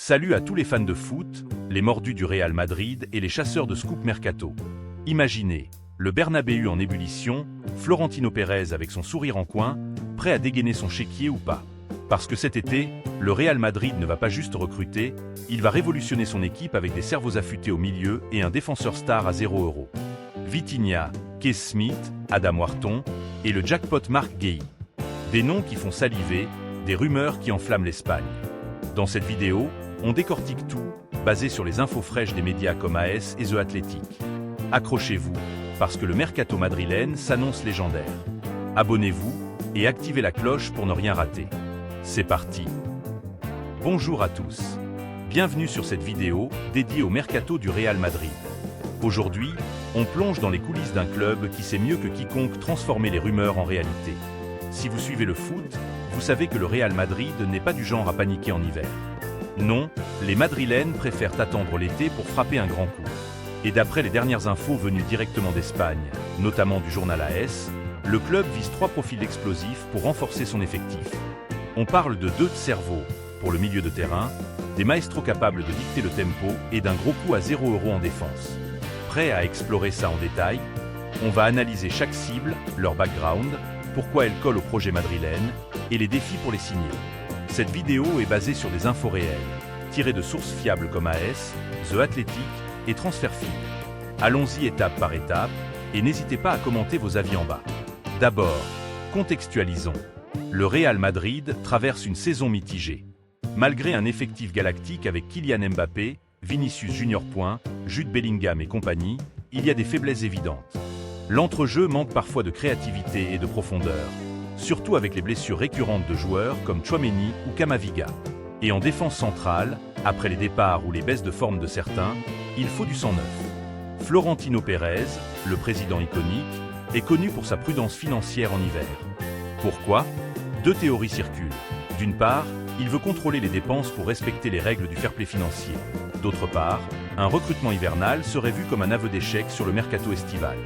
Salut à tous les fans de foot, les mordus du Real Madrid et les chasseurs de scoop mercato. Imaginez, le Bernabéu en ébullition, Florentino Pérez avec son sourire en coin, prêt à dégainer son chéquier ou pas. Parce que cet été, le Real Madrid ne va pas juste recruter, il va révolutionner son équipe avec des cerveaux affûtés au milieu et un défenseur star à 0 €. Vitinha, Keith Smith, Adam Wharton et le jackpot Marc Guéhi. Des noms qui font saliver, des rumeurs qui enflamment l'Espagne. Dans cette vidéo, on décortique tout, basé sur les infos fraîches des médias comme AS et The Athletic. Accrochez-vous, parce que le mercato madrilène s'annonce légendaire. Abonnez-vous et activez la cloche pour ne rien rater. C'est parti. Bonjour à tous. Bienvenue sur cette vidéo dédiée au mercato du Real Madrid. Aujourd'hui, on plonge dans les coulisses d'un club qui sait mieux que quiconque transformer les rumeurs en réalité. Si vous suivez le foot, vous savez que le Real Madrid n'est pas du genre à paniquer en hiver. Non, les Madrilènes préfèrent attendre l'été pour frapper un grand coup. Et d'après les dernières infos venues directement d'Espagne, notamment du journal AS, le club vise 3 profils explosifs pour renforcer son effectif. On parle de 2 cerveaux pour le milieu de terrain, des maestros capables de dicter le tempo et d'un gros coup à 0 € en défense. Prêt à explorer ça en détail? On va analyser chaque cible, leur background, pourquoi elles collent au projet madrilène et les défis pour les signer. Cette vidéo est basée sur des infos réelles, tirées de sources fiables comme AS, The Athletic et TransferFeed. Allons-y étape par étape et n'hésitez pas à commenter vos avis en bas. D'abord, contextualisons. Le Real Madrid traverse une saison mitigée. Malgré un effectif galactique avec Kylian Mbappé, Vinicius Junior, Jude Bellingham et compagnie, il y a des faiblesses évidentes. L'entrejeu manque parfois de créativité et de profondeur, surtout avec les blessures récurrentes de joueurs comme Tchouaméni ou Camavinga. Et en défense centrale, après les départs ou les baisses de forme de certains, il faut du sang neuf. Florentino Pérez, le président iconique, est connu pour sa prudence financière en hiver. Pourquoi? 2 théories circulent. D'une part, il veut contrôler les dépenses pour respecter les règles du fair-play financier. D'autre part, un recrutement hivernal serait vu comme un aveu d'échec sur le mercato estival.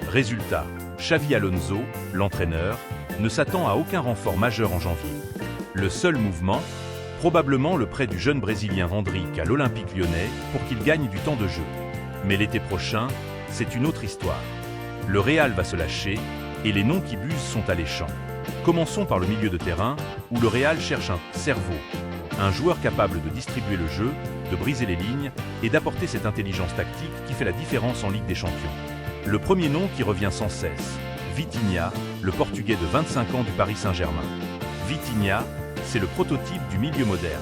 Résultat, Xavi Alonso, l'entraîneur, ne s'attend à aucun renfort majeur en janvier. Le seul mouvement, probablement le prêt du jeune Brésilien Endrick à l'Olympique Lyonnais pour qu'il gagne du temps de jeu. Mais l'été prochain, c'est une autre histoire. Le Real va se lâcher et les noms qui busent sont alléchants. Commençons par le milieu de terrain, où le Real cherche un cerveau, un joueur capable de distribuer le jeu, de briser les lignes et d'apporter cette intelligence tactique qui fait la différence en Ligue des Champions. Le premier nom qui revient sans cesse, Vitinha, le Portugais de 25 ans du Paris Saint-Germain. Vitinha, c'est le prototype du milieu moderne.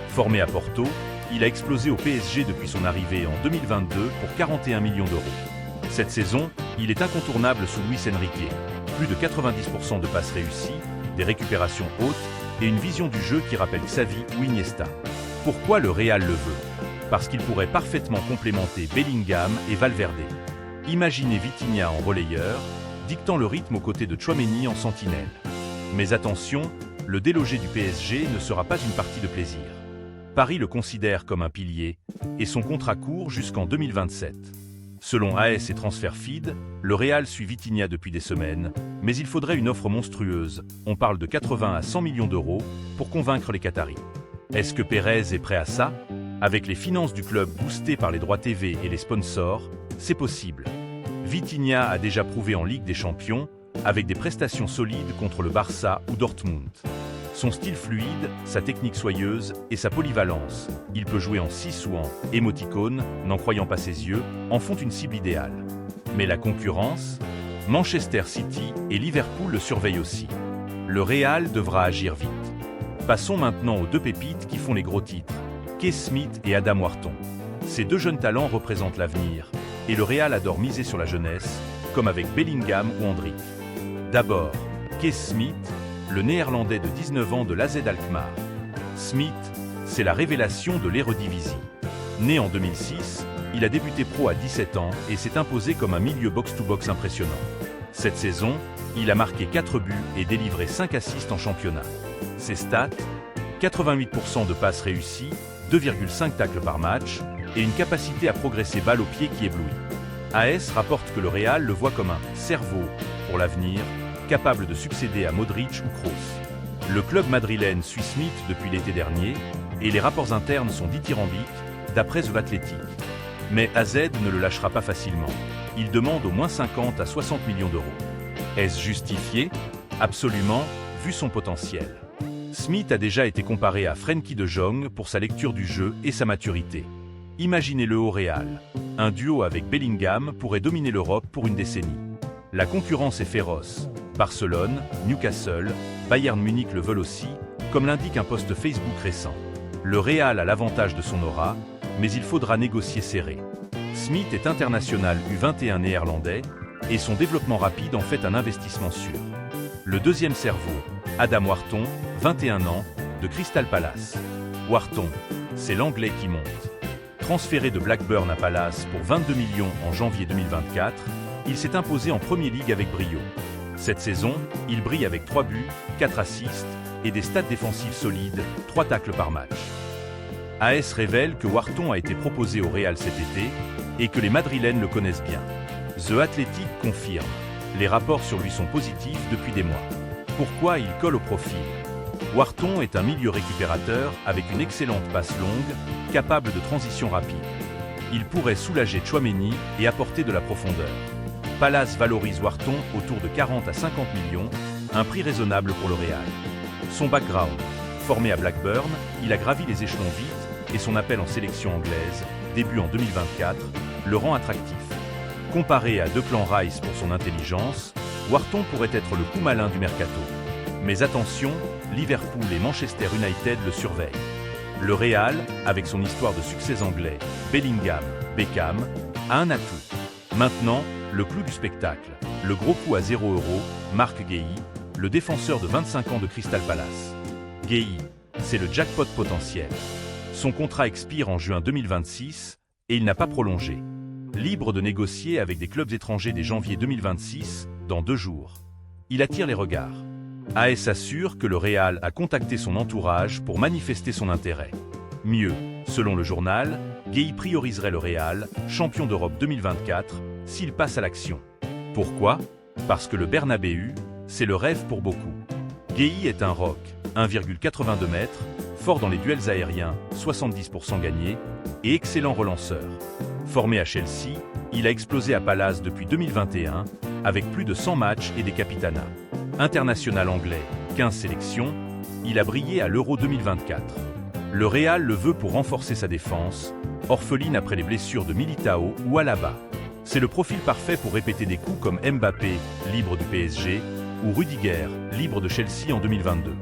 Formé à Porto, il a explosé au PSG depuis son arrivée en 2022 pour 41 millions d'euros. Cette saison, il est incontournable sous Luis Enrique. Plus de 90% de passes réussies, des récupérations hautes et une vision du jeu qui rappelle Xavi ou Iniesta. Pourquoi le Real le veut? Parce qu'il pourrait parfaitement complémenter Bellingham et Valverde. Imaginez Vitinha en relayeur, dictant le rythme aux côtés de Tchouaméni en sentinelle. Mais attention, le délogé du PSG ne sera pas une partie de plaisir. Paris le considère comme un pilier, et son contrat court jusqu'en 2027. Selon AS et TransferFeed, le Real suit Vitinha depuis des semaines, mais il faudrait une offre monstrueuse, on parle de 80 à 100 millions d'euros, pour convaincre les Qataris. Est-ce que Pérez est prêt à ça? Avec les finances du club boostées par les droits TV et les sponsors, c'est possible. Vitinha a déjà prouvé en Ligue des Champions, avec des prestations solides contre le Barça ou Dortmund. Son style fluide, sa technique soyeuse et sa polyvalence, il peut jouer en 6 ou en émoticône, n'en croyant pas ses yeux, en font une cible idéale. Mais la concurrence, Manchester City et Liverpool le surveillent aussi. Le Real devra agir vite. Passons maintenant aux 2 pépites qui font les gros titres, Keith Smith et Adam Wharton. Ces 2 jeunes talents représentent l'avenir, et le Real adore miser sur la jeunesse, comme avec Bellingham ou Endrick. D'abord, Keith Smith, le néerlandais de 19 ans de l'AZ Alkmaar. Smith, c'est la révélation de l'Eredivisie. Né en 2006, il a débuté pro à 17 ans et s'est imposé comme un milieu box-to-box impressionnant. Cette saison, il a marqué 4 buts et délivré 5 assists en championnat. Ses stats, 88% de passes réussies, 2,5 tacles par match et une capacité à progresser balle au pied qui éblouit. AS rapporte que le Real le voit comme un cerveau pour l'avenir, capable de succéder à Modric ou Kroos. Le club madrilène suit Smith depuis l'été dernier, et les rapports internes sont dithyrambiques, d'après The Athletic. Mais AZ ne le lâchera pas facilement. Il demande au moins 50 à 60 millions d'euros. Est-ce justifié? Absolument, vu son potentiel. Smith a déjà été comparé à Frenkie de Jong pour sa lecture du jeu et sa maturité. Imaginez-le au Real. Un duo avec Bellingham pourrait dominer l'Europe pour une décennie. La concurrence est féroce. Barcelone, Newcastle, Bayern Munich le veulent aussi, comme l'indique un post Facebook récent. Le Real a l'avantage de son aura, mais il faudra négocier serré. Smith est international U21 néerlandais, et son développement rapide en fait un investissement sûr. Le deuxième cerveau, Adam Wharton, 21 ans, de Crystal Palace. Wharton, c'est l'Anglais qui monte. Transféré de Blackburn à Palace pour 22 millions en janvier 2024, il s'est imposé en Premier League avec brio. Cette saison, il brille avec 3 buts, 4 assists et des stats défensives solides, 3 tacles par match. AS révèle que Wharton a été proposé au Real cet été et que les Madrilènes le connaissent bien. The Athletic confirme. Les rapports sur lui sont positifs depuis des mois. Pourquoi il colle au profil? Wharton est un milieu récupérateur avec une excellente passe longue, capable de transition rapide. Il pourrait soulager Tchouaméni et apporter de la profondeur. Palace valorise Wharton autour de 40 à 50 millions, un prix raisonnable pour le Real. Son background, formé à Blackburn, il a gravi les échelons vite et son appel en sélection anglaise, début en 2024, le rend attractif. Comparé à Declan Rice pour son intelligence, Wharton pourrait être le coup malin du mercato. Mais attention, Liverpool et Manchester United le surveillent. Le Real, avec son histoire de succès anglais, Bellingham, Beckham, a un atout. Maintenant, le clou du spectacle, le gros coup à 0 €, Marc Guéhi, le défenseur de 25 ans de Crystal Palace. Guéhi, c'est le jackpot potentiel. Son contrat expire en juin 2026 et il n'a pas prolongé. Libre de négocier avec des clubs étrangers dès janvier 2026, dans 2 jours. Il attire les regards. AS assure que le Real a contacté son entourage pour manifester son intérêt. Mieux, selon le journal, Guéhi prioriserait le Real, champion d'Europe 2024, s'il passe à l'action. Pourquoi? Parce que le Bernabéu, c'est le rêve pour beaucoup. Guéhi est un roc, 1,82 m, fort dans les duels aériens, 70% gagnés, et excellent relanceur. Formé à Chelsea, il a explosé à Palace depuis 2021, avec plus de 100 matchs et des capitanats. International anglais, 15 sélections, il a brillé à l'Euro 2024. Le Real le veut pour renforcer sa défense, orpheline après les blessures de Militao ou Alaba. C'est le profil parfait pour répéter des coups comme Mbappé, libre du PSG, ou Rudiger, libre de Chelsea en 2022.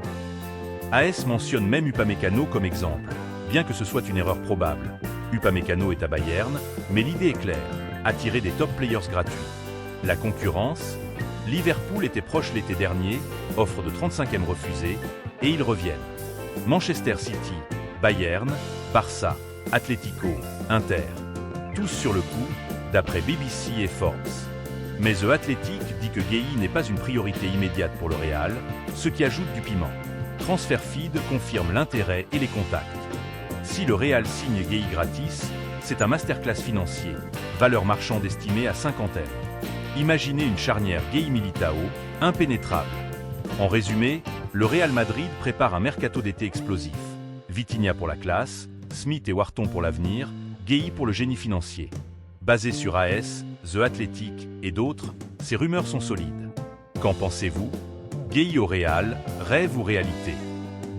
AS mentionne même Upamecano comme exemple, bien que ce soit une erreur probable. Upamecano est à Bayern, mais l'idée est claire, attirer des top players gratuits. La concurrence? Liverpool était proche l'été dernier, offre de 35e refusée, et ils reviennent. Manchester City, Bayern, Barça, Atlético, Inter. Tous sur le coup, d'après BBC et Forbes. Mais The Athletic dit que Guéhi n'est pas une priorité immédiate pour le Real, ce qui ajoute du piment. Transfer Feed confirme l'intérêt et les contacts. Si le Real signe Guéhi gratis, c'est un masterclass financier, valeur marchande estimée à 50 M. Imaginez une charnière Guéhi-Militao, impénétrable. En résumé, le Real Madrid prépare un mercato d'été explosif. Vitinha pour la classe, Smith et Wharton pour l'avenir, Guéhi pour le génie financier. Basé sur AS, The Athletic et d'autres, ces rumeurs sont solides. Qu'en pensez-vous? Guéhi au Real, rêve ou réalité?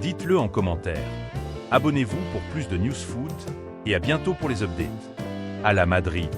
Dites-le en commentaire. Abonnez-vous pour plus de news foot et à bientôt pour les updates. À la Madrid.